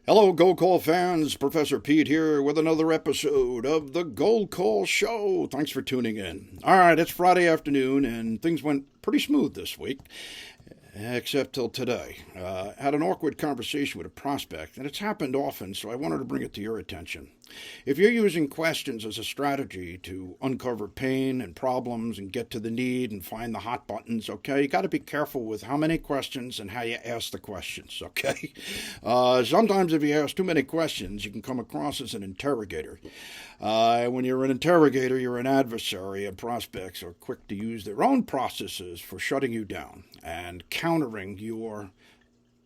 Hello, Gold Call fans. Professor Pete here with another episode of the Gold Call Show. Thanks for tuning in. All right, it's Friday afternoon, and things went pretty smooth this week, except till today. Had an awkward conversation with a prospect, and it's happened often, so I wanted to bring it to your attention. If you're using questions as a strategy to uncover pain and problems and get to the need and find the hot buttons, okay, you got to be careful with how many questions and how you ask the questions, okay? Sometimes if you ask too many questions, you can come across as an interrogator. When you're an interrogator, you're an adversary, and prospects are quick to use their own processes for shutting you down and countering your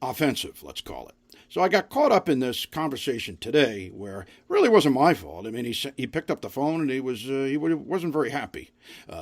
offensive, let's call it. So I got caught up in this conversation today where it really wasn't my fault. I mean, he picked up the phone and he wasn't very happy.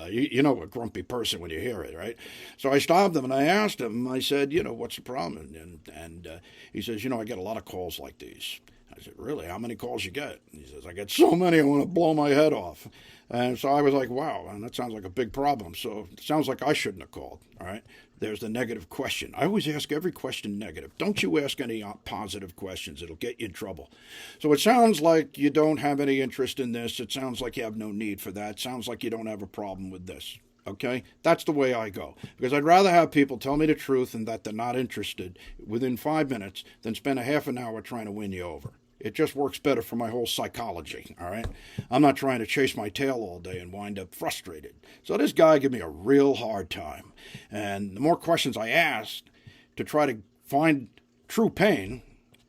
You know a grumpy person when you hear it, right? So I stopped him and I asked him, I said, what's the problem? And he says, I get a lot of calls like these. I said, really? How many calls you get? He says, I get so many I want to blow my head off. And so I was like, wow, and that sounds like a big problem. So it sounds like I shouldn't have called, all right? There's the negative question. I always ask every question negative. Don't you ask any positive questions. It'll get you in trouble. So it sounds like you don't have any interest in this. It sounds like you have no need for that. It sounds like you don't have a problem with this. Okay? That's the way I go. Because I'd rather have people tell me the truth and that they're not interested within 5 minutes than spend a half an hour trying to win you over. It just works better for my whole psychology, all right? I'm not trying to chase my tail all day and wind up frustrated. So this guy gave me a real hard time. And the more questions I asked to try to find true pain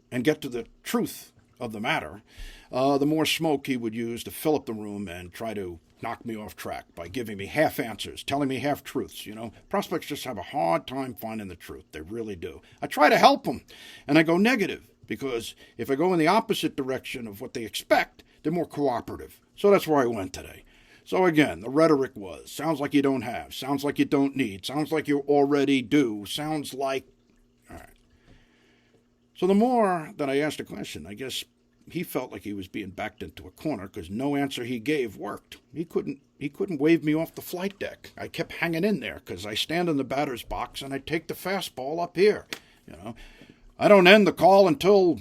and get to the truth of the matter, the more smoke he would use to fill up the room and try to knock me off track by giving me half answers, telling me half truths. Prospects just have a hard time finding the truth. They really do. I try to help them, and I go negative. Because if I go in the opposite direction of what they expect, they're more cooperative. So that's where I went today. So again, the rhetoric was, sounds like you don't have, sounds like you don't need, sounds like you already do, sounds like... All right. So the more that I asked a question, I guess he felt like he was being backed into a corner because no answer he gave worked. He couldn't wave me off the flight deck. I kept hanging in there because I stand in the batter's box and I take the fastball up here, I don't end the call until,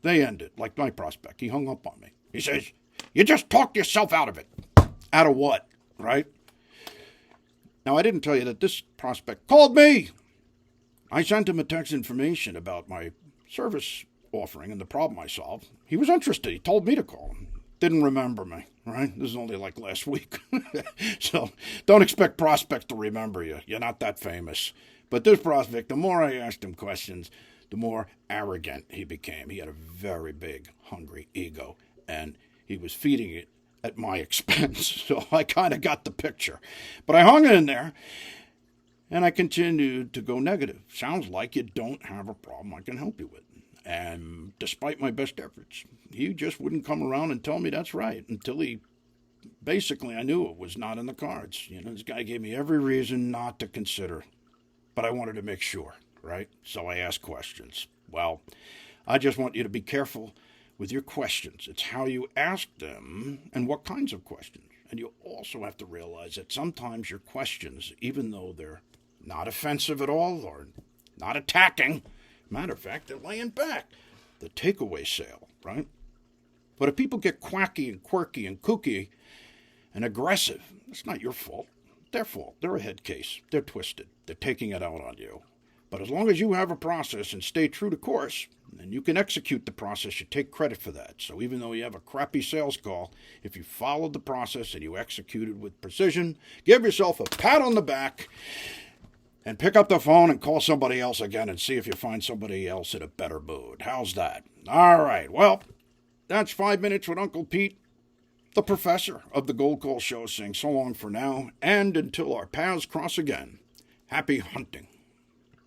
they end it, like my prospect. He hung up on me. He says, you just talked yourself out of it. Out of what, right? Now, I didn't tell you that this prospect called me. I sent him a text information about my service offering and the problem I solved. He was interested. He told me to call him. Didn't remember me, right? This is only like last week. So don't expect prospects to remember you. You're not that famous. But this prospect, the more I asked him questions, the more arrogant he became. He had a very big, hungry ego, and he was feeding it at my expense. So I kind of got the picture. But I hung in there, and I continued to go negative. Sounds like you don't have a problem I can help you with. And despite my best efforts, he just wouldn't come around and tell me that's right until I knew it was not in the cards. This guy gave me every reason not to consider. But I wanted to make sure, right? So I asked questions. Well, I just want you to be careful with your questions. It's how you ask them and what kinds of questions. And you also have to realize that sometimes your questions, even though they're not offensive at all or not attacking, matter of fact, they're laying back. The takeaway sale, right? But if people get quacky and quirky and kooky and aggressive, it's not your fault. Their fault. They're a head case. They're twisted. They're taking it out on you. But as long as you have a process and stay true to course, and you can execute the process, you take credit for that. So even though you have a crappy sales call, if you followed the process and you executed with precision, give yourself a pat on the back and pick up the phone and call somebody else again and see if you find somebody else in a better mood. How's that? All right. Well, that's 5 minutes with Uncle Pete. The professor of the Gold Call Show saying so long for now, and until our paths cross again, happy hunting.